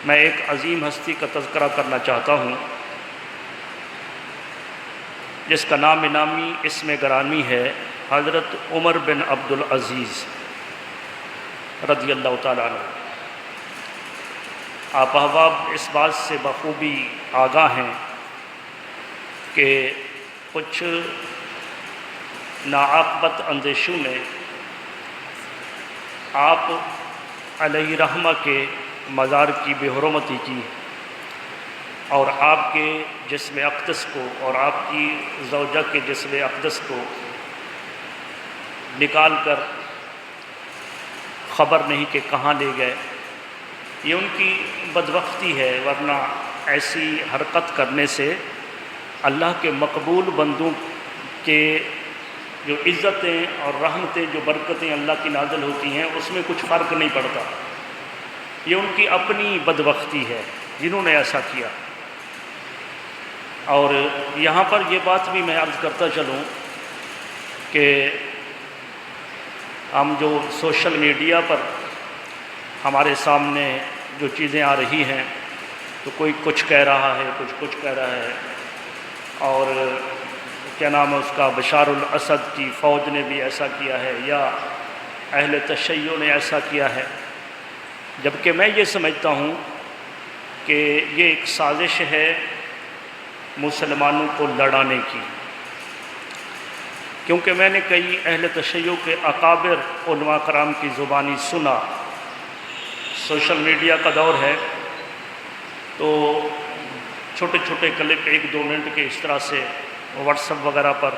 میں ایک عظیم ہستی کا تذکرہ کرنا چاہتا ہوں جس کا نام نامی اسم گرامی ہے حضرت عمر بن عبدالعزیز رضی اللہ تعالیٰ عنہ۔ آپ احباب اس بات سے بخوبی آگاہ ہیں کہ کچھ ناعاقبت اندیشوں نے آپ علیہ رحمہ کے مزار کی بے حرمتی کی اور آپ کے جسم اقدس کو اور آپ کی زوجہ کے جسم اقدس کو نکال کر خبر نہیں کہ کہاں لے گئے۔ یہ ان کی بدبختی ہے، ورنہ ایسی حرکت کرنے سے اللہ کے مقبول بندوں کے جو عزتیں اور رحمتیں جو برکتیں اللہ کی نازل ہوتی ہیں اس میں کچھ فرق نہیں پڑتا۔ یہ ان کی اپنی بدبختی ہے جنہوں نے ایسا کیا۔ اور یہاں پر یہ بات بھی میں عرض کرتا چلوں کہ ہم جو سوشل میڈیا پر ہمارے سامنے جو چیزیں آ رہی ہیں تو کوئی کچھ کہہ رہا ہے، کچھ کہہ رہا ہے، اور کیا نام ہے اس کا، بشار الاسد کی فوج نے بھی ایسا کیا ہے یا اہل تشیع نے ایسا کیا ہے، جبکہ میں یہ سمجھتا ہوں کہ یہ ایک سازش ہے مسلمانوں کو لڑانے کی، کیونکہ میں نے کئی اہل تشیع کے اکابر علماء کرام کی زبانی سنا۔ سوشل میڈیا کا دور ہے تو چھوٹے چھوٹے کلپ 1-2 منٹ کے اس طرح سے واٹس ایپ وغیرہ پر،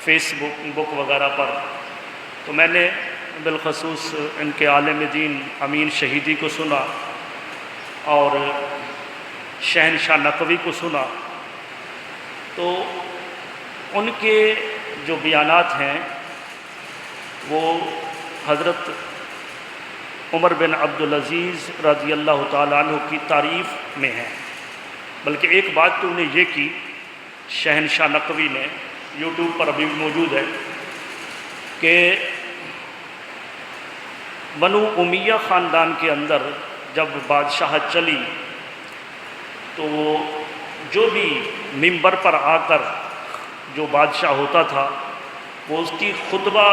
فیس بک وغیرہ پر، تو میں نے بالخصوص ان کے عالم دین امین شہیدی کو سنا اور شہنشاہ نقوی کو سنا، تو ان کے جو بیانات ہیں وہ حضرت عمر بن عبدالعزیز رضی اللہ تعالیٰ عنہ کی تعریف میں ہیں۔ بلکہ ایک بات تو انہیں یہ کی، شہنشاہ نقوی نے، یوٹیوب پر ابھی موجود ہے، کہ بنو امیہ خاندان کے اندر جب بادشاہت چلی تو جو بھی منبر پر آ کر جو بادشاہ ہوتا تھا وہ اس کی خطبہ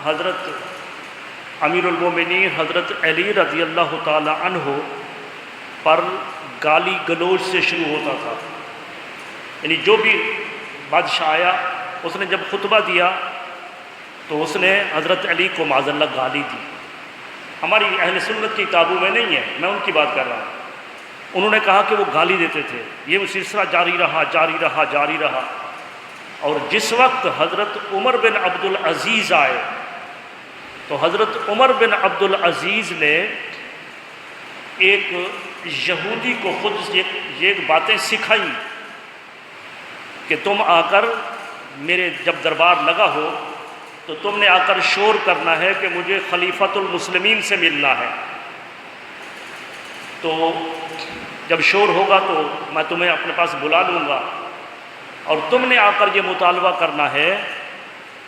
حضرت امیر المومنین حضرت علی رضی اللہ تعالی عنہ پر گالی گلوچ سے شروع ہوتا تھا۔ یعنی جو بھی بادشاہ آیا اس نے جب خطبہ دیا تو اس نے حضرت علی کو معاذ اللہ گالی دی۔ ہماری اہل سنت کی کتابوں میں نہیں ہے، میں ان کی بات کر رہا ہوں۔ انہوں نے کہا کہ وہ گالی دیتے تھے، یہ سلسلہ جاری رہا، اور جس وقت حضرت عمر بن عبدالعزیز آئے تو حضرت عمر بن عبدالعزیز نے ایک یہودی کو خود یہ باتیں سکھائیں کہ تم آ کر میرے جب دربار لگا ہو تو تم نے آ کر شور کرنا ہے کہ مجھے خلیفۃ المسلمین سے ملنا ہے، تو جب شور ہوگا تو میں تمہیں اپنے پاس بلا لوں گا، اور تم نے آ کر یہ مطالبہ کرنا ہے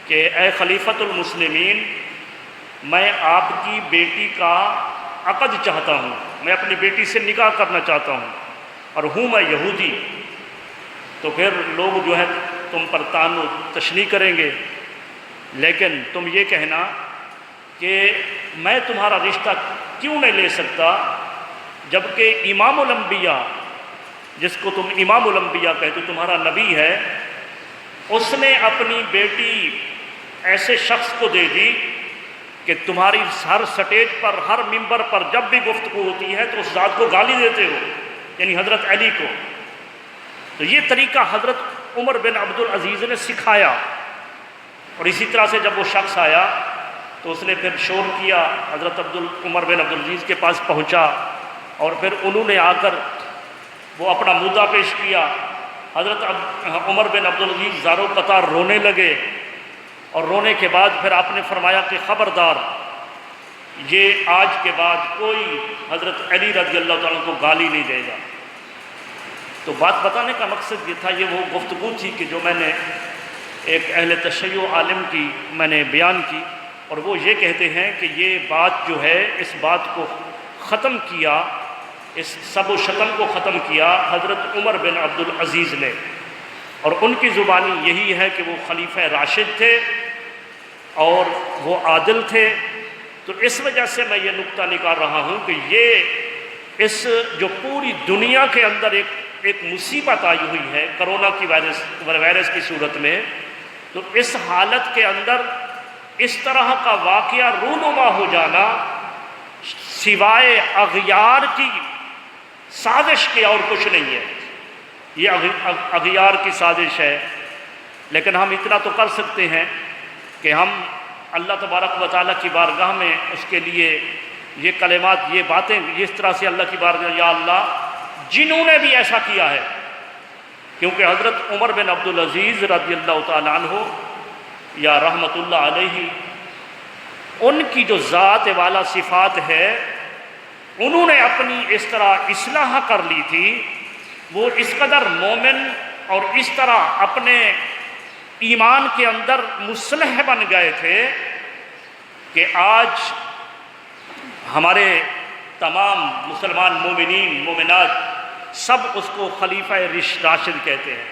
کہ اے خلیفۃ المسلمین، میں آپ کی بیٹی کا عقد چاہتا ہوں، میں اپنی بیٹی سے نکاح کرنا چاہتا ہوں اور ہوں میں یہودی۔ تو پھر لوگ جو ہے تم پر طعن و تشنیع کریں گے، لیکن تم یہ کہنا کہ میں تمہارا رشتہ کیوں نہیں لے سکتا، جبکہ امام الانبیاء، جس کو تم امام الانبیاء کہتے تمہارا نبی ہے، اس نے اپنی بیٹی ایسے شخص کو دے دی کہ تمہاری ہر سٹیج پر، ہر ممبر پر جب بھی گفتگو ہوتی ہے تو اس ذات کو گالی دیتے ہو، یعنی حضرت علی کو۔ تو یہ طریقہ حضرت عمر بن عبدالعزیز نے سکھایا، اور اسی طرح سے جب وہ شخص آیا تو اس نے پھر شور کیا، حضرت عمر بن عبدالعزیز کے پاس پہنچا، اور پھر انہوں نے آ کر وہ اپنا مدعا پیش کیا۔ حضرت عمر بن عبدالعزیز زارو قطار رونے لگے، اور رونے کے بعد پھر آپ نے فرمایا کہ خبردار، یہ آج کے بعد کوئی حضرت علی رضی اللہ تعالیٰ کو گالی نہیں دے گا۔ تو بات بتانے کا مقصد یہ تھا، یہ وہ گفتگو تھی کہ جو میں نے ایک اہل تشیع عالم کی میں نے بیان کی، اور وہ یہ کہتے ہیں کہ یہ بات جو ہے، اس بات کو ختم کیا اس سب و شتم کو ختم کیا حضرت عمر بن عبدالعزیز نے، اور ان کی زبانی یہی ہے کہ وہ خلیفہ راشد تھے اور وہ عادل تھے۔ تو اس وجہ سے میں یہ نقطہ نکال رہا ہوں کہ یہ اس جو پوری دنیا کے اندر ایک مصیبت آئی ہوئی ہے کرونا کی وائرس کی صورت میں، تو اس حالت کے اندر اس طرح کا واقعہ رونما ہو جانا سوائے اغیار کی سازش کے اور کچھ نہیں ہے۔ یہ اغیار کی سازش ہے، لیکن ہم اتنا تو کر سکتے ہیں کہ ہم اللہ تبارک و تعالیٰ کی بارگاہ میں اس کے لیے یہ کلمات، یہ باتیں اس طرح سے اللہ کی بارگاہ، یا اللہ جنہوں نے بھی ایسا کیا ہے، کیونکہ حضرت عمر بن عبدالعزیز رضی اللہ تعالیٰ عنہ یا رحمت اللہ علیہ، ان کی جو ذات والا صفات ہے، انہوں نے اپنی اس طرح اصلاح کر لی تھی، وہ اس قدر مومن اور اس طرح اپنے ایمان کے اندر مصلح بن گئے تھے کہ آج ہمارے تمام مسلمان مومنین مومنات سب اس کو خلیفہ راشد کہتے ہیں،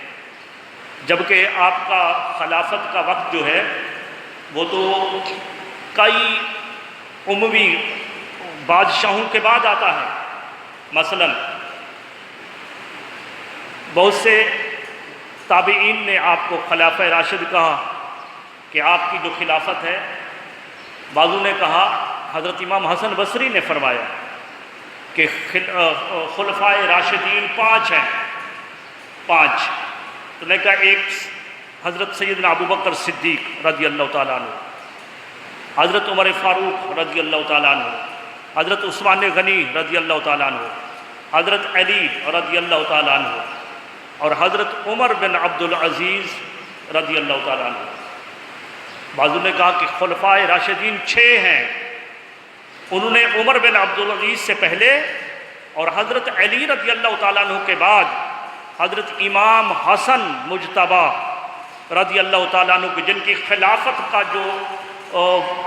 جبکہ آپ کا خلافت کا وقت جو ہے وہ تو کئی اموی بادشاہوں کے بعد آتا ہے۔ مثلا بہت سے تابعین نے آپ کو خلافہ راشد کہا کہ آپ کی جو خلافت ہے، بعضوں نے کہا، حضرت امام حسن بصری نے فرمایا کہ خلفائے راشدین 5 ہیں، 5۔ تو نے کہا ایک حضرت سیدنا ابو بکر صدیق رضی اللہ تعالیٰ عنہ، حضرت عمر فاروق رضی اللہ تعالیٰ عنہ، حضرت عثمان غنی رضی اللہ تعالیٰ عنہ، حضرت علی رضی اللہ تعالیٰ عنہ، اور حضرت عمر بن عبدالعزیز رضی اللہ تعالیٰ عنہ۔ بعضوں نے کہا کہ خلفائے راشدین 6 ہیں، انہوں نے عمر بن عبدالعزیز سے پہلے اور حضرت علی رضی اللہ تعالیٰ عنہ کے بعد حضرت امام حسن مجتبی رضی اللہ تعالیٰ عنہ کی، جن کی خلافت کا جو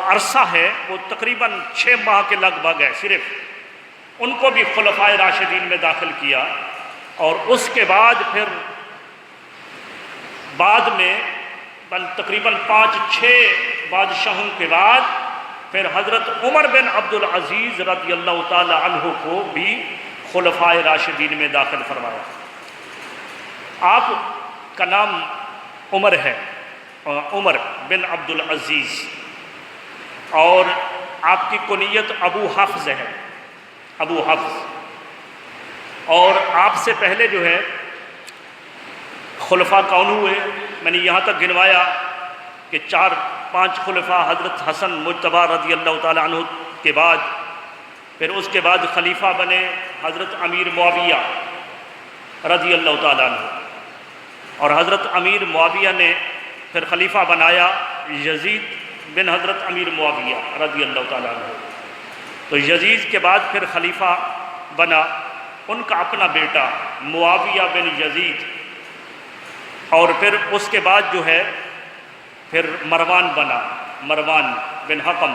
عرصہ ہے وہ تقریباً 6 ماہ کے لگ بھگ ہے صرف، ان کو بھی خلفائے راشدین میں داخل کیا۔ اور اس کے بعد پھر بعد میں تقریباً 5-6 بادشاہوں کے بعد پھر حضرت عمر بن عبدالعزیز رضی اللہ تعالی عنہ کو بھی خلفائے راشدین میں داخل فرمایا۔ آپ کا نام عمر ہے، عمر بن عبدالعزیز، اور آپ کی کنیت ابو حفظ ہے، ابو حفظ۔ اور آپ سے پہلے جو ہے خلفاء کون ہوئے؟ میں نے یہاں تک گنوایا کہ 4-5 خلفاء حضرت حسن مجتبی رضی اللہ تعالیٰ عنہ کے بعد، پھر اس کے بعد خلیفہ بنے حضرت امیر معاویہ رضی اللہ تعالیٰ عنہ، اور حضرت امیر معاویہ نے پھر خلیفہ بنایا یزید بن حضرت امیر معاویہ رضی اللہ تعالیٰ عنہ۔ تو یزید کے بعد پھر خلیفہ بنا ان کا اپنا بیٹا معاویہ بن یزید، اور پھر اس کے بعد جو ہے پھر مروان بنا، مروان بن حکم۔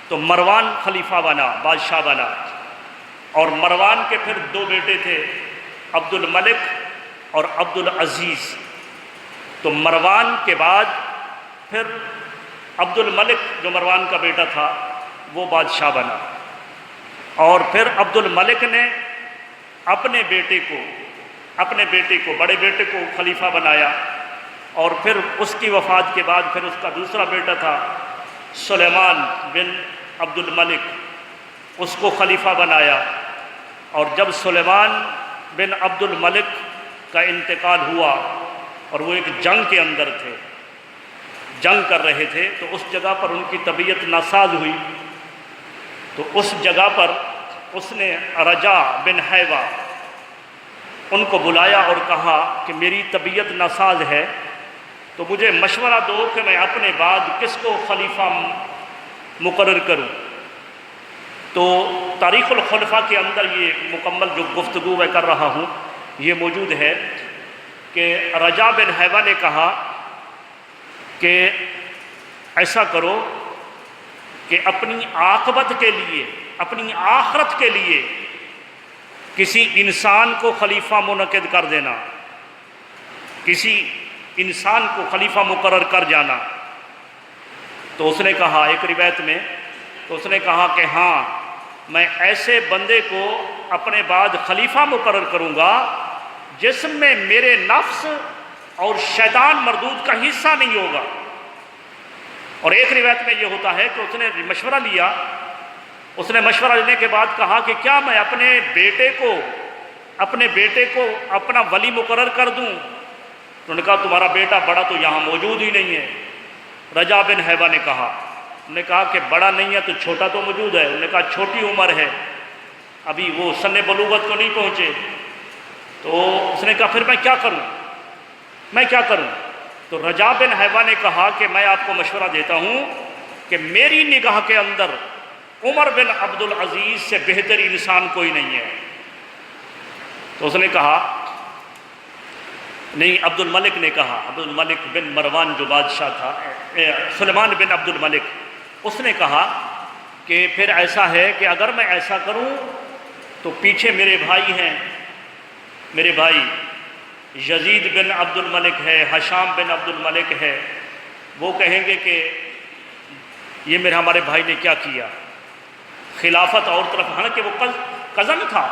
تو مروان خلیفہ بنا، بادشاہ بنا، اور مروان کے پھر 2 بیٹے تھے، عبد الملک اور عبد العزیز۔ تو مروان کے بعد پھر عبد الملک جو مروان کا بیٹا تھا وہ بادشاہ بنا، اور پھر عبد الملک نے اپنے بیٹے کو بڑے بیٹے کو خلیفہ بنایا، اور پھر اس کی وفات کے بعد پھر اس کا دوسرا بیٹا تھا سلیمان بن عبد الملک، اس کو خلیفہ بنایا۔ اور جب سلیمان بن عبد الملک کا انتقال ہوا اور وہ ایک جنگ کے اندر تھے، جنگ کر رہے تھے، تو اس جگہ پر ان کی طبیعت ناساز ہوئی، تو اس جگہ پر اس نے رجا بن حیوہ ان کو بلایا اور کہا کہ میری طبیعت ناساز ہے، تو مجھے مشورہ دو کہ میں اپنے بعد کس کو خلیفہ مقرر کروں۔ تو تاریخ الخلفاء کے اندر یہ مکمل جو گفتگو میں کر رہا ہوں یہ موجود ہے کہ رجا بن حیوہ نے کہا کہ ایسا کرو کہ اپنی عاقبت کے لیے، اپنی آخرت کے لیے کسی انسان کو خلیفہ منعقد کر دینا، کسی انسان کو خلیفہ مقرر کر جانا۔ تو اس نے کہا ایک روایت میں، تو اس نے کہا کہ ہاں میں ایسے بندے کو اپنے بعد خلیفہ مقرر کروں گا جس میں میرے نفس اور شیطان مردود کا حصہ نہیں ہوگا۔ اور ایک روایت میں یہ ہوتا ہے کہ اس نے مشورہ لیا، اس نے مشورہ لینے کے بعد کہا کہ کیا میں اپنے بیٹے کو اپنا ولی مقرر کر دوں؟ انہوں نے کہا تمہارا بیٹا بڑا تو یہاں موجود ہی نہیں ہے۔ رجا بن حیوہ نے کہا، انہوں نے کہا کہ بڑا نہیں ہے تو چھوٹا تو موجود ہے۔ انہوں نے کہا چھوٹی عمر ہے، ابھی وہ سن بلوغت کو نہیں پہنچے۔ تو اس نے کہا پھر میں کیا کروں؟ تو رجا بن حیوہ نے کہا کہ میں آپ کو مشورہ دیتا ہوں کہ میری نگاہ کے اندر عمر بن عبد العزیز سے بہتر انسان کوئی نہیں ہے۔ تو اس نے کہا نہیں، عبد الملک نے کہا، عبد الملک بن مروان جو بادشاہ تھا، سلیمان بن عبد الملک، اس نے کہا کہ پھر ایسا ہے کہ اگر میں ایسا کروں تو پیچھے میرے بھائی ہیں، میرے بھائی یزید بن عبد الملک ہے، ہشام بن عبد الملک ہے، وہ کہیں گے کہ یہ ہمارے بھائی نے کیا کیا، خلافت اور طرف، حالانکہ وہ کزن تھا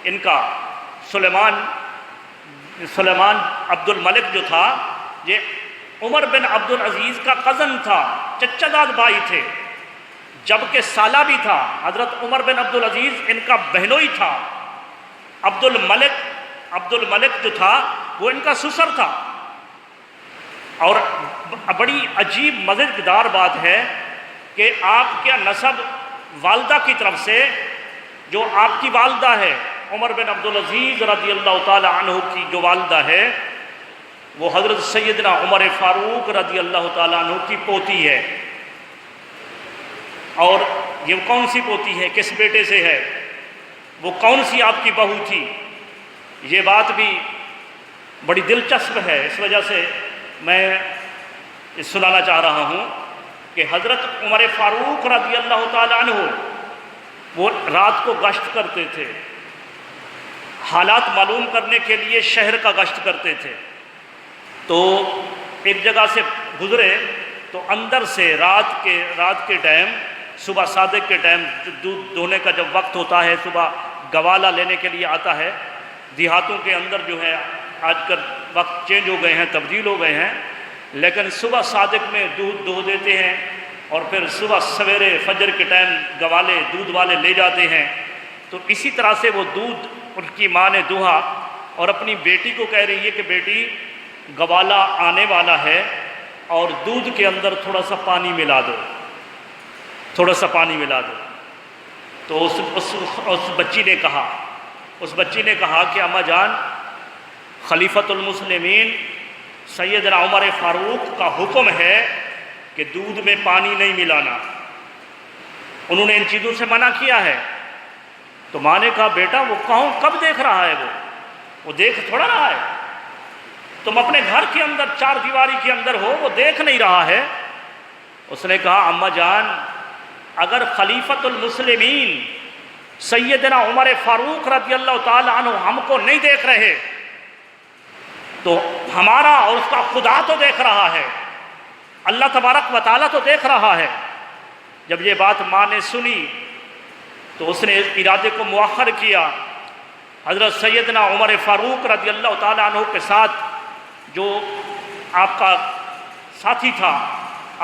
ان کا، سلیمان عبد الملک جو تھا یہ عمر بن عبد العزیز کا کزن تھا، چچا داد بھائی تھے، جبکہ سالہ بھی تھا۔ حضرت عمر بن عبد العزیز ان کا بہنوئی تھا، عبد الملک جو تھا وہ ان کا سسر تھا۔ اور بڑی عجیب مزیدار بات ہے کہ آپ کا نسب والدہ کی طرف سے، جو آپ کی والدہ ہے عمر بن عبد العزیز رضی اللہ تعالی عنہ کی جو والدہ ہے، وہ حضرت سیدنا عمر فاروق رضی اللہ تعالی عنہ کی پوتی ہے۔ اور یہ کون سی پوتی ہے، کس بیٹے سے ہے، وہ کون سی آپ کی بہو تھی، یہ بات بھی بڑی دلچسپ ہے۔ اس وجہ سے میں سنانا چاہ رہا ہوں کہ حضرت عمر فاروق رضی اللہ تعالی عنہ وہ رات کو گشت کرتے تھے، حالات معلوم کرنے کے لیے شہر کا گشت کرتے تھے۔ تو ایک جگہ سے گزرے تو اندر سے رات کے ٹائم، صبح صادق کے ٹائم دودھ دھونے کا جب وقت ہوتا ہے، صبح گوالا لینے کے لیے آتا ہے، دیہاتوں کے اندر جو ہے آج کل وقت چینج ہو گئے ہیں، تبدیل ہو گئے ہیں، لیکن صبح صادق میں دودھ دھو دیتے ہیں اور پھر صبح سویرے فجر کے ٹائم گوالے دودھ والے لے جاتے ہیں۔ تو اسی طرح سے وہ دودھ ان کی ماں نے دوہا اور اپنی بیٹی کو کہہ رہی ہے کہ بیٹی گوالا آنے والا ہے اور دودھ کے اندر تھوڑا سا پانی ملا دو، تھوڑا سا پانی ملا دو۔ تو اس بچی نے کہا کہ اماں جان، خلیفۃ المسلمین سیدنا عمر فاروق کا حکم ہے کہ دودھ میں پانی نہیں ملانا، انہوں نے ان چیزوں سے منع کیا ہے۔ تو ماں نے کہا بیٹا وہ کب دیکھ رہا ہے، وہ دیکھ تھوڑا رہا ہے، تم اپنے گھر کے اندر چار دیواری کے اندر ہو، وہ دیکھ نہیں رہا ہے۔ اس نے کہا اماں جان، اگر خلیفۃ المسلمین سیدنا عمر فاروق رضی اللہ تعالی عنہ ہم کو نہیں دیکھ رہے تو ہمارا اور اس کا خدا تو دیکھ رہا ہے، اللہ تبارک و تعالیٰ تو دیکھ رہا ہے۔ جب یہ بات ماں نے سنی تو اس نے ارادے کو مؤخر کیا، حضرت سیدنا عمر فاروق رضی اللہ تعالیٰ عنہ کے ساتھ جو آپ کا ساتھی تھا،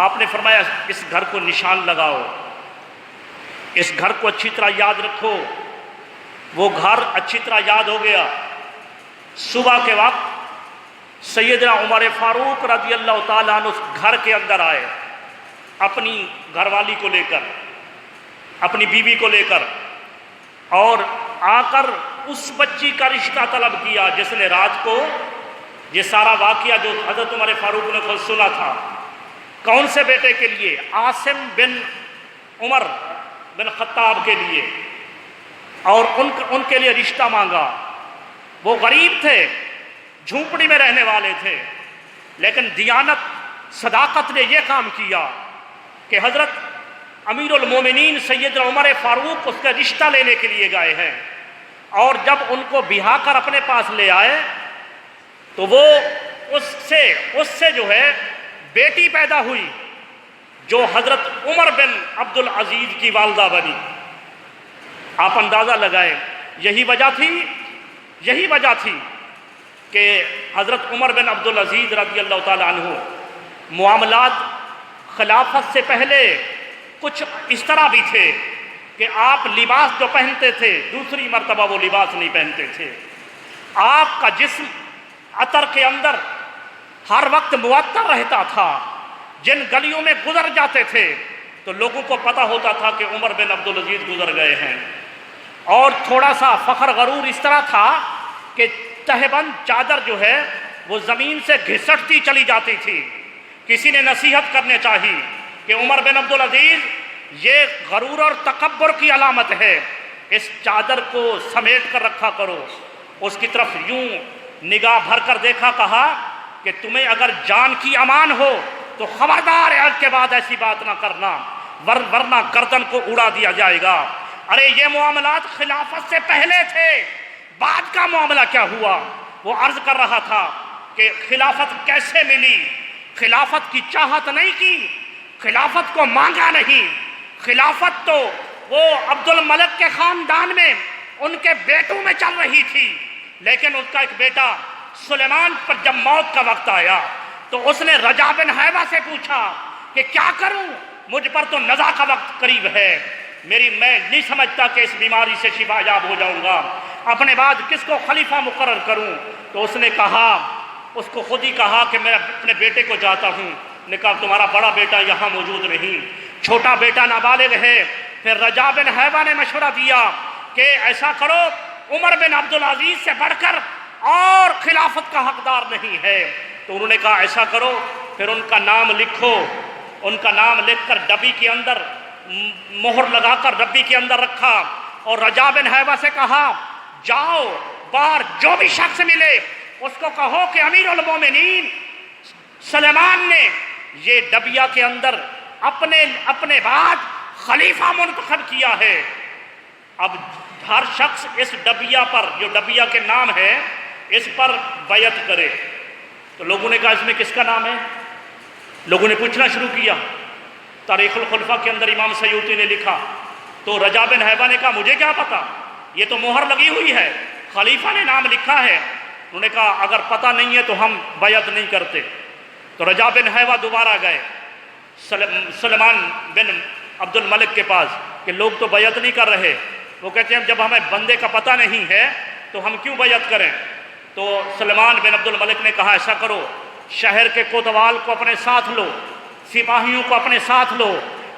آپ نے فرمایا اس گھر کو نشان لگاؤ، اس گھر کو اچھی طرح یاد رکھو۔ وہ گھر اچھی طرح یاد ہو گیا۔ صبح کے وقت سیدنا عمر فاروق رضی اللہ تعالیٰ عنہ اس گھر کے اندر آئے، اپنی گھر والی کو لے کر، اپنی بیوی کو لے کر، اور آ کر اس بچی کا رشتہ طلب کیا جس نے رات کو یہ سارا واقعہ جو حضرت عمر فاروق نے خود سنا تھا، کون سے بیٹے کے لیے؟ عاصم بن عمر بن خطاب کے لیے، اور ان کے لیے رشتہ مانگا۔ وہ غریب تھے، جھونپڑی میں رہنے والے تھے، لیکن دیانت صداقت نے یہ کام کیا کہ حضرت امیر المومنین سیدنا عمر فاروق اس کا رشتہ لینے کے لیے گئے ہیں، اور جب ان کو بہا کر اپنے پاس لے آئے تو وہ اس سے جو ہے بیٹی پیدا ہوئی جو حضرت عمر بن عبد العزیز کی والدہ بنی۔ آپ اندازہ لگائیں، یہی وجہ تھی کہ حضرت عمر بن عبد العزیز رضی اللہ تعالیٰ عنہ معاملات خلافت سے پہلے کچھ اس طرح بھی تھے کہ آپ لباس جو پہنتے تھے دوسری مرتبہ وہ لباس نہیں پہنتے تھے۔ آپ کا جسم عطر کے اندر ہر وقت معطر رہتا تھا۔ جن گلیوں میں گزر جاتے تھے تو لوگوں کو پتہ ہوتا تھا کہ عمر بن عبد العزیز گزر گئے ہیں۔ اور تھوڑا سا فخر غرور اس طرح تھا کہ تہبند چادر جو ہے وہ زمین سے گھسٹتی چلی جاتی تھی۔ کسی نے نصیحت کرنے چاہی کہ عمر بن عبد العزیز یہ غرور اور تکبر کی علامت ہے، اس چادر کو سمیٹ کر رکھا کرو۔ اس کی طرف یوں نگاہ بھر کر دیکھا، کہا کہ تمہیں اگر جان کی امان ہو تو خبردار ہے آج کے بعد ایسی بات نہ کرنا، ورنہ گردن کو اڑا دیا جائے گا۔ ارے یہ معاملات خلافت سے پہلے تھے، بعد کا معاملہ کیا ہوا؟ وہ عرض کر رہا تھا کہ خلافت کیسے ملی؟ خلافت کی چاہت نہیں کی، خلافت کو مانگا نہیں۔ خلافت تو وہ عبد الملک کے خاندان میں ان کے بیٹوں میں چل رہی تھی، لیکن اس کا ایک بیٹا سلیمان پر جب موت کا وقت آیا تو اس نے رجا بن حیوہ سے پوچھا کہ کیا کروں، مجھ پر تو نزا کا وقت قریب ہے، میں نہیں سمجھتا کہ اس بیماری سے شفا یاب ہو جاؤں گا، اپنے بعد کس کو خلیفہ مقرر کروں؟ تو اس نے کہا، اس کو خود ہی کہا کہ میں اپنے بیٹے کو جاتا ہوں۔ نے کہا تمہارا بڑا بیٹا یہاں موجود نہیں، چھوٹا بیٹا نابالغ ہے۔ پھر رجا بن حیوہ نے مشورہ دیا کہ ایسا کرو، عمر بن عبد العزیز سے بڑھ کر اور خلافت کا حقدار نہیں ہے۔ تو انہوں نے کہا ایسا کرو، پھر ان کا نام لکھو۔ ان کا نام لکھ کر ڈبی کے اندر مہر لگا کر ڈبی کے اندر رکھا، اور رجا بن حیوہ سے کہا جاؤ باہر جو بھی شخص ملے اس کو کہو کہ امیر المومنین سلیمان نے یہ ڈبیا کے اندر اپنے بعد خلیفہ منتخب کیا ہے۔ اب ہر شخص اس ڈبیا پر، جو ڈبیا کے نام ہے، اس پر بیعت کرے۔ تو لوگوں نے کہا اس میں کس کا نام ہے؟ لوگوں نے پوچھنا شروع کیا۔ تاریخ الخلفاء کے اندر امام سیوطی نے لکھا، تو رجا بن حیوہ نے کہا مجھے کیا پتا، یہ تو مہر لگی ہوئی ہے، خلیفہ نے نام لکھا ہے۔ انہوں نے کہا اگر پتہ نہیں ہے تو ہم بیعت نہیں کرتے۔ تو رجا بن حیوہ دوبارہ گئے سلیمان بن عبد الملک کے پاس کہ لوگ تو بیعت نہیں کر رہے۔ وہ کہتے ہیں جب ہمیں بندے کا پتہ نہیں ہے تو ہم کیوں بیعت کریں؟ تو سلیمان بن عبد الملک نے کہا ایسا کرو، شہر کے کوتوال کو اپنے ساتھ لو، سپاہیوں کو اپنے ساتھ لو،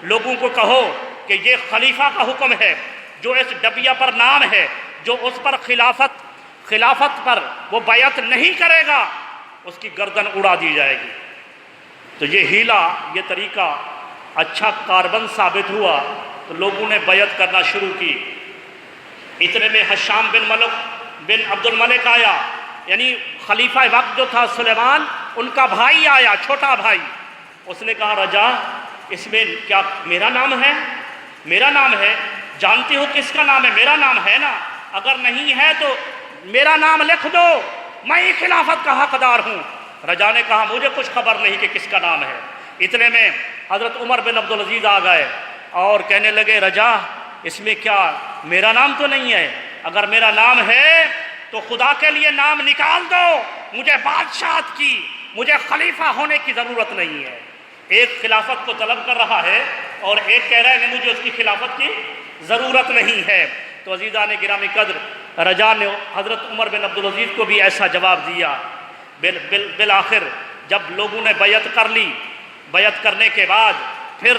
لوگوں کو کہو کہ یہ خلیفہ کا حکم ہے، جو اس ڈبیا پر نام ہے، جو اس پر خلافت پر وہ بیعت نہیں کرے گا اس کی گردن اڑا دی جائے گی۔ تو یہ ہیلا، یہ طریقہ اچھا کاربن ثابت ہوا، تو لوگوں نے بیعت کرنا شروع کی۔ اتنے میں حشام بن عبد الملک آیا، یعنی خلیفہ وقت جو تھا سلیمان، ان کا بھائی آیا، چھوٹا بھائی۔ اس نے کہا رجا اس میں کیا میرا نام ہے؟ میرا نام ہے، جانتے ہو کس کا نام ہے؟ میرا نام ہے نا، اگر نہیں ہے تو میرا نام لکھ دو، میں ہی خلافت کا حقدار ہوں۔ رجا نے کہا مجھے کچھ خبر نہیں کہ کس کا نام ہے۔ اتنے میں حضرت عمر بن عبد العزیز آ گئے اور کہنے لگے رجا اس میں کیا میرا نام تو نہیں ہے؟ اگر میرا نام ہے تو خدا کے لیے نام نکال دو، مجھے بادشاہت کی، مجھے خلیفہ ہونے کی ضرورت نہیں ہے۔ ایک خلافت کو طلب کر رہا ہے اور ایک کہہ رہا ہے کہ مجھے اس کی خلافت کی ضرورت نہیں ہے۔ تو عزیزان گرامی قدر، رجا نے حضرت عمر بن عبد العزیز کو بھی ایسا جواب دیا۔ بالآخر جب لوگوں نے بیعت کر لی، بیعت کرنے کے بعد پھر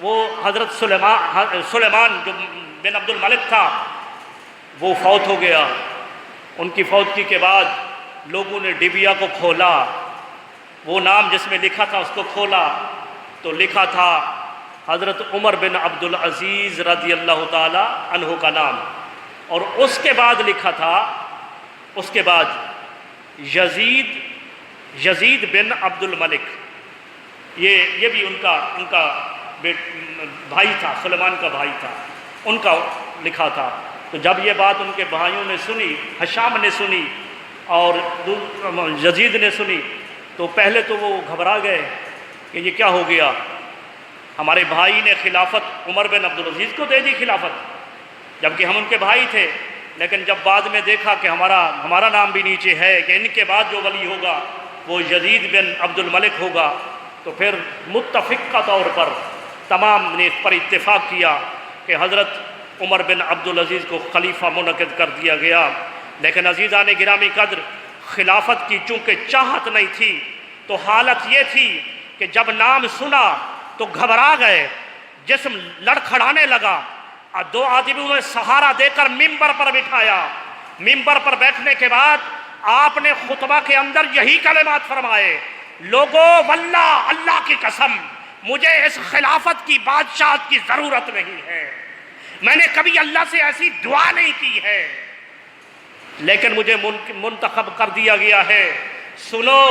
وہ حضرت سلیمان جو بن عبد الملک تھا وہ فوت ہو گیا۔ ان کی فوتگی کے بعد لوگوں نے ڈبیا کو کھولا، وہ نام جس میں لکھا تھا اس کو کھولا تو لکھا تھا حضرت عمر بن عبد العزیز رضی اللہ تعالی عنہ کا نام، اور اس کے بعد لکھا تھا، اس کے بعد یزید بن عبد الملک، یہ بھی ان کا بھائی تھا، سلیمان کا بھائی تھا، ان کا لکھا تھا۔ تو جب یہ بات ان کے بھائیوں نے سنی، ہشام نے سنی اور یزید نے سنی، تو پہلے تو وہ گھبرا گئے کہ یہ کیا ہو گیا، ہمارے بھائی نے خلافت عمر بن عبدالعزیز کو دے دی خلافت، جبکہ ہم ان کے بھائی تھے۔ لیکن جب بعد میں دیکھا کہ ہمارا نام بھی نیچے ہے کہ ان کے بعد جو ولی ہوگا وہ یزید بن عبد الملک ہوگا، تو پھر متفقہ طور پر تمام نے اس پر اتفاق کیا کہ حضرت عمر بن عبدالعزیز کو خلیفہ منعقد کر دیا گیا۔ لیکن عزیزان گرامی قدر، خلافت کی چونکہ چاہت نہیں تھی، تو حالت یہ تھی کہ جب نام سنا تو گھبرا گئے، جسم لڑکھڑانے لگا، اور دو آدمیوں نے سہارا دے کر ممبر پر بٹھایا۔ ممبر پر بیٹھنے کے بعد آپ نے خطبہ کے اندر یہی کلمات فرمائے، لوگو واللہ، اللہ کی قسم، مجھے اس خلافت کی بادشاہت کی ضرورت نہیں ہے، میں نے کبھی اللہ سے ایسی دعا نہیں کی ہے، لیکن مجھے منتخب کر دیا گیا ہے۔ سنو،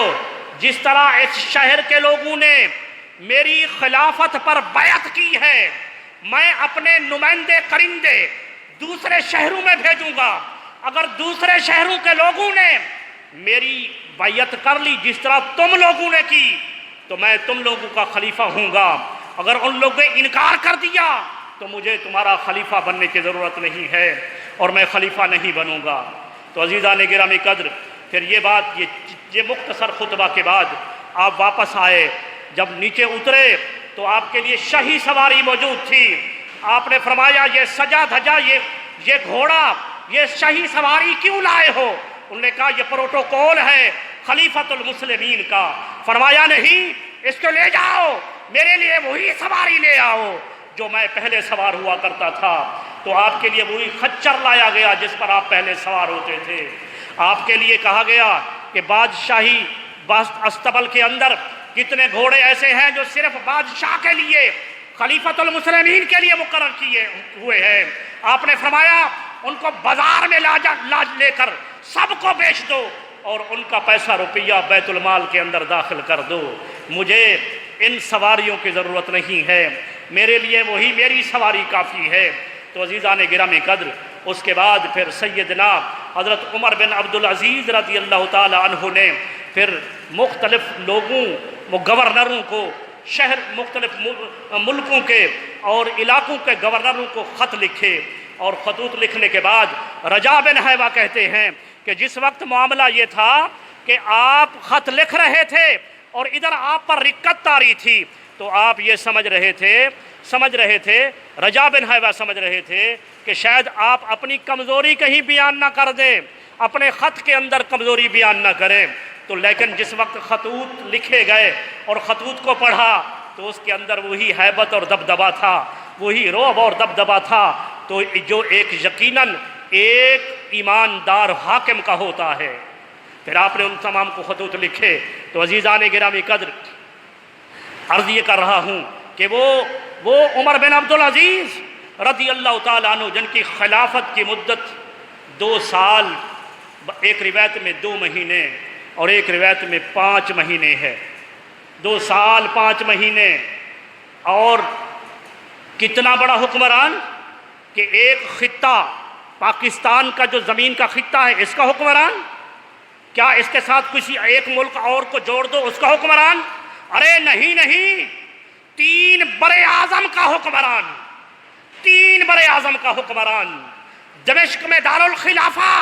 جس طرح اس شہر کے لوگوں نے میری خلافت پر بیعت کی ہے، میں اپنے نمائندے کرندے دوسرے شہروں میں بھیجوں گا۔ اگر دوسرے شہروں کے لوگوں نے میری بیعت کر لی جس طرح تم لوگوں نے کی، تو میں تم لوگوں کا خلیفہ ہوں گا۔ اگر ان لوگوں نے انکار کر دیا تو مجھے تمہارا خلیفہ بننے کی ضرورت نہیں ہے اور میں خلیفہ نہیں بنوں گا۔ تو عزیزان گرامی قدر، پھر یہ مختصر خطبہ کے بعد آپ واپس آئے۔ جب نیچے اترے تو آپ کے لیے شاہی سواری موجود تھی۔ آپ نے فرمایا، یہ سجا دھجا، یہ گھوڑا، یہ شاہی سواری کیوں لائے ہو؟ انہوں نے کہا یہ پروٹوکول ہے خلیفۃ المسلمین کا۔ فرمایا نہیں، اس کو لے جاؤ، میرے لیے وہی سواری لے آؤ جو میں پہلے سوار ہوا کرتا تھا۔ تو آپ کے لیے وہی خچر لایا گیا جس پر آپ پہلے سوار ہوتے تھے۔ آپ کے لیے کہا گیا کہ بادشاہی استبل کے اندر کتنے گھوڑے ایسے ہیں جو صرف بادشاہ کے لیے، خلیفۃ المسلمین کے لیے مقرر کیے ہوئے ہیں۔ آپ نے فرمایا ان کو بازار میں لے کر سب کو بیچ دو اور ان کا پیسہ روپیہ بیت المال کے اندر داخل کر دو، مجھے ان سواریوں کی ضرورت نہیں ہے، میرے لیے وہی میری سواری کافی ہے۔ تو عزیزان گرامی قدر، اس کے بعد پھر سیدنا حضرت عمر بن عبدالعزیز رضی اللہ تعالی عنہ نے پھر مختلف لوگوں، گورنروں کو، مختلف ملکوں کے اور علاقوں کے گورنروں کو خط لکھے، اور خطوط لکھنے کے بعد رجا بن حیوہ کہتے ہیں کہ جس وقت معاملہ یہ تھا کہ آپ خط لکھ رہے تھے اور ادھر آپ پر رکت طاری تھی، تو آپ یہ سمجھ رہے تھے، رجا بن حیوہ سمجھ رہے تھے کہ شاید آپ اپنی کمزوری کہیں بیان نہ کر دیں، اپنے خط کے اندر کمزوری بیان نہ کریں۔ تو لیکن جس وقت خطوط لکھے گئے اور خطوط کو پڑھا تو اس کے اندر وہی ہیبت اور دبدبا تھا، وہی رعب اور دبدبا تھا، تو جو ایک یقیناً ایک ایماندار حاکم کا ہوتا ہے۔ پھر آپ نے ان تمام کو خطوط لکھے۔ تو عزیزان گرامی قدر، عرض یہ کر رہا ہوں کہ وہ عمر بن عبدالعزیز رضی اللہ تعالیٰ عنہ جن کی خلافت کی مدت 2 سال، ایک روایت میں 2 مہینے اور ایک روایت میں 5 مہینے ہے، 2 سال 5 مہینے، اور کتنا بڑا حکمران کہ ایک خطہ، پاکستان کا جو زمین کا خطہ ہے اس کا حکمران، کیا اس کے ساتھ کسی ایک ملک اور کو جوڑ دو اس کا حکمران؟ ارے نہیں، 3 برے اعظم کا حکمران، 3 برے اعظم کا حکمران، دمشق میں دارالخلافہ،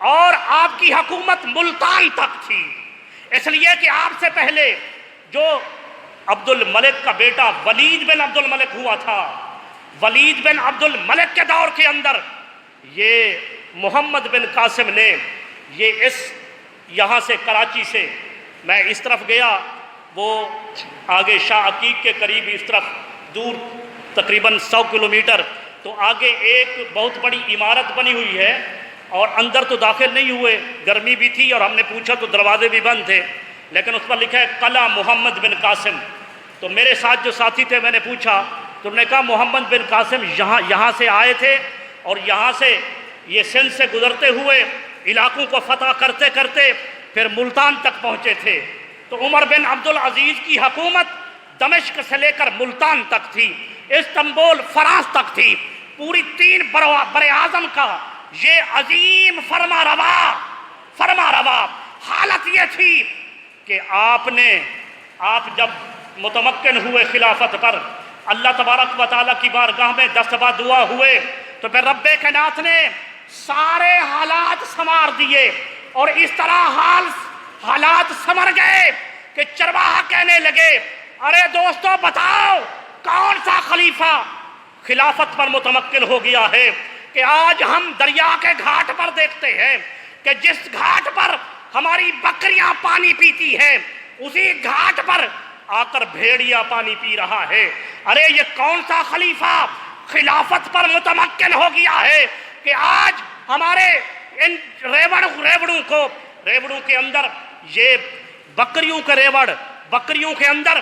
اور آپ کی حکومت ملتان تک تھی، اس لیے کہ آپ سے پہلے جو عبد الملک کا بیٹا ولید بن عبد الملک ہوا تھا، ولید بن عبد الملک کے دور کے اندر یہ محمد بن قاسم نے یہاں سے کراچی سے میں اس طرف گیا، وہ آگے شاہ عقیق کے قریب اس طرف دور تقریباً 100 کلومیٹر، تو آگے ایک بہت بڑی عمارت بنی ہوئی ہے، اور اندر تو داخل نہیں ہوئے، گرمی بھی تھی اور ہم نے پوچھا تو دروازے بھی بند تھے، لیکن اس پر لکھا ہے قلعہ محمد بن قاسم۔ تو میرے ساتھ جو ساتھی تھے میں نے پوچھا تو انہوں نے کہا محمد بن قاسم یہاں سے آئے تھے اور یہاں سے یہ سندھ سے گزرتے ہوئے علاقوں کو فتح کرتے کرتے پھر ملتان تک پہنچے تھے۔ تو عمر بن عبدالعزیز کی حکومت دمشق سے لے کر ملتان تک تھی، استنبول فرانس تک تھی، پوری 3 بر اعظم کا یہ عظیم فرما روا حالت یہ تھی کہ آپ جب متمکن ہوئے خلافت پر، اللہ تبارک و تعالیٰ کی بارگاہ میں دستبا دعا ہوئے، تو پھر رب کائنات نے سارے حالات سنوار دیے، اور اس طرح حالات سنور گئے کہ چرواہا کہنے لگے ارے دوستو بتاؤ کون سا خلیفہ خلافت پر متمکن ہو گیا ہے کہ آج ہم دریا کے گھاٹ پر دیکھتے ہیں کہ جس گھاٹ پر ہماری بکریاں پانی پیتی ہیں اسی گھاٹ پر آ کر بھیڑیا پانی پی رہا ہے۔ ارے یہ کون سا خلیفہ خلافت پر متمکن ہو گیا ہے کہ آج ہمارے ان ریوڑوں کے اندر یہ بکریوں کے ریوڑ، بکریوں کے اندر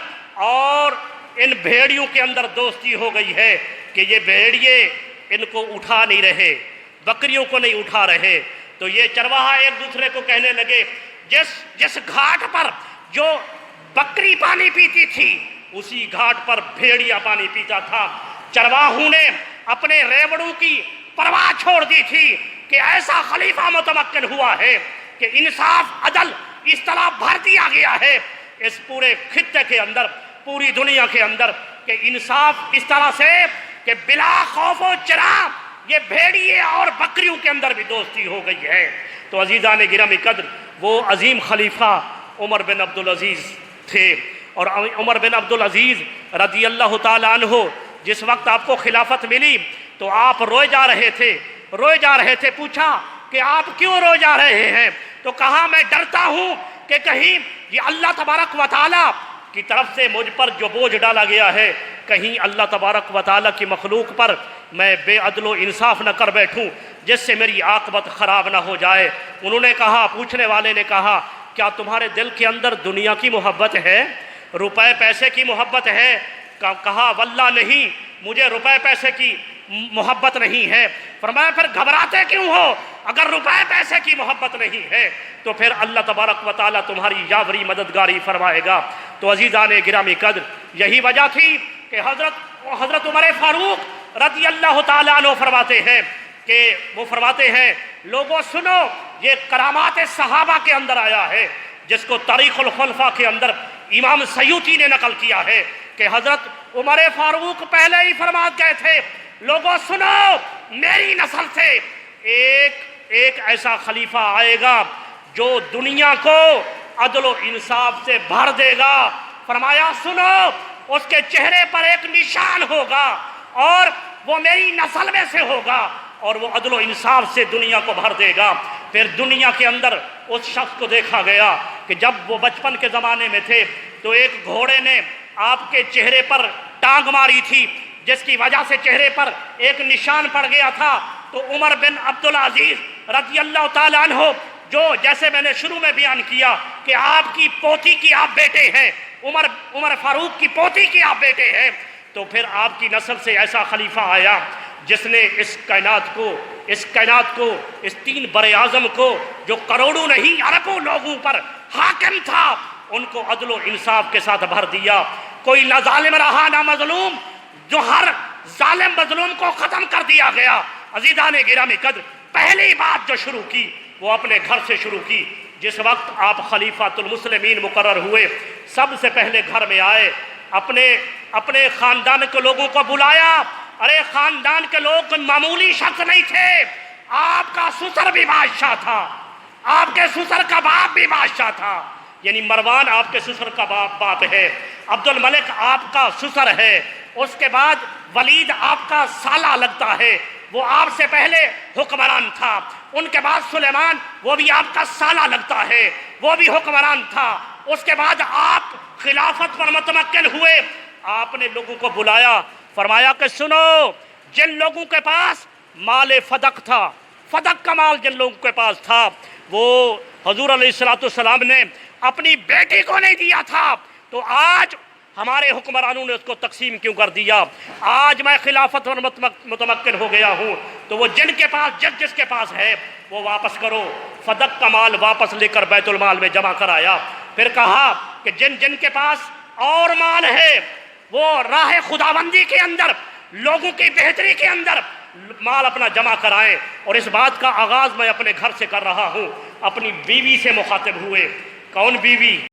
اور ان بھیڑیوں کے اندر دوستی ہو گئی ہے کہ یہ بھیڑیے ان کو اٹھا نہیں رہے، بکریوں کو نہیں اٹھا رہے۔ تو یہ چرواہا ایک دوسرے کو کہنے لگے جس گھاٹ پر جو بکری پانی پیتی تھی اسی گھاٹ پر بھیڑیا پانی پیتا تھا۔ چرواہوں نے اپنے ریوڑوں کی پرواہ چھوڑ دی تھی کہ ایسا خلیفہ متمکن ہوا ہے کہ انصاف عدل اس طرح بھر دیا گیا ہے اس پورے خطے کے اندر، پوری دنیا کے اندر، کہ انصاف اس طرح سے کہ بلا خوف و چرا یہ بھیڑیے اور بکریوں کے اندر بھی دوستی ہو گئی ہے۔ تو عزیزان گرامی قدر، وہ عظیم خلیفہ عمر بن عبدالعزیز تھے، اور عمر بن عبدالعزیز رضی اللہ تعالیٰ عنہ جس وقت آپ کو خلافت ملی تو آپ روئے جا رہے تھے۔ پوچھا کہ آپ کیوں روئے جا رہے ہیں؟ تو کہا میں ڈرتا ہوں کہ کہیں یہ اللہ تبارک و تعالیٰ کی طرف سے مجھ پر جو بوجھ ڈالا گیا ہے، کہیں اللہ تبارک و تعالیٰ کی مخلوق پر میں بے عدل و انصاف نہ کر بیٹھوں جس سے میری عاقبت خراب نہ ہو جائے۔ انہوں نے کہا، پوچھنے والے نے کہا کیا تمہارے دل کے اندر دنیا کی محبت ہے، روپے پیسے کی محبت ہے؟ کہا واللہ نہیں، مجھے روپے پیسے کی محبت نہیں ہے۔ فرمایا پھر گھبراتے کیوں ہو؟ اگر روپے پیسے کی محبت نہیں ہے تو پھر اللہ تبارک و تعالیٰ تمہاری یاوری مددگاری فرمائے گا۔ تو عزیزان گرامی قدر، یہی وجہ تھی کہ حضرت عمر فاروق رضی اللہ تعالیٰ عنہ فرماتے ہیں لوگوں سنو، یہ کرامات صحابہ کے اندر آیا ہے جس کو تاریخ الخلفاء کے اندر امام سیوطی نے نقل کیا ہے کہ حضرت عمر فاروق پہلے ہی فرما گئے تھے لوگوں سنو، میری نسل سے ایک ایسا خلیفہ آئے گا جو دنیا کو عدل و انصاف سے بھر دے گا۔ فرمایا سنو، اس کے چہرے پر ایک نشان ہوگا اور وہ میری نسل میں سے ہوگا اور وہ عدل و انصاف سے دنیا کو بھر دے گا۔ پھر دنیا کے اندر اس شخص کو دیکھا گیا کہ جب وہ بچپن کے زمانے میں تھے تو ایک گھوڑے نے آپ کے چہرے پر ٹانگ ماری تھی جس کی وجہ سے چہرے پر ایک نشان پڑ گیا تھا۔ تو عمر بن عبدالعزیز رضی اللہ تعالیٰ عنہ، جو جیسے میں نے شروع میں بیان کیا کہ آپ کی پوتی کی آپ بیٹے ہیں، عمر فاروق کی پوتی کی آپ بیٹے ہیں، تو پھر آپ کی نسل سے ایسا خلیفہ آیا جس نے اس کائنات کو اس 3 بر اعظم کو جو کروڑوں نہیں اربوں لوگوں پر حاکم تھا ان کو عدل و انصاف کے ساتھ بھر دیا۔ کوئی نہ ظالم رہا نہ مظلوم، جو ہر ظالم مظلوم کو ختم کر دیا گیا۔ عزیزان گرامی قدر، پہلی بات جو شروع کی وہ اپنے گھر سے شروع کی۔ جس وقت آپ خلیفۃ المسلمین مقرر ہوئے، سب سے پہلے گھر میں آئے، اپنے خاندان کے لوگوں کو بلایا۔ ارے خاندان کے لوگ معمولی شخص نہیں تھے، آپ کا سسر بھی بادشاہ تھا، آپ کے سسر کا باپ بھی بادشاہ تھا، یعنی مروان آپ کے سسر کا باپ ہے، عبد الملک آپ کا سسر ہے، اس کے بعد ولید آپ کا سالہ لگتا ہے، وہ آپ سے پہلے حکمران تھا، ان کے بعد سلیمان وہ بھی آپ کا سالہ لگتا ہے، وہ بھی حکمران تھا، اس کے بعد آپ خلافت پر متمکن ہوئے۔ آپ نے لوگوں کو بلایا، فرمایا کہ سنو، جن لوگوں کے پاس مال فدق تھا، فدق کا مال جن لوگوں کے پاس تھا، وہ حضور علیہ السلام نے اپنی بیٹی کو نہیں دیا تھا، تو آج ہمارے حکمرانوں نے اس کو تقسیم کیوں کر دیا؟ آج میں خلافت پر متمکن ہو گیا ہوں، تو وہ جن کے پاس جس کے پاس ہے وہ واپس کرو۔ فدق کا مال واپس لے کر بیت المال میں جمع کرایا۔ پھر کہا کہ جن کے پاس اور مال ہے وہ راہ خداوندی کے اندر، لوگوں کی بہتری کے اندر مال اپنا جمع کرائیں، اور اس بات کا آغاز میں اپنے گھر سے کر رہا ہوں۔ اپنی بیوی سے مخاطب ہوئے، کون بیوی؟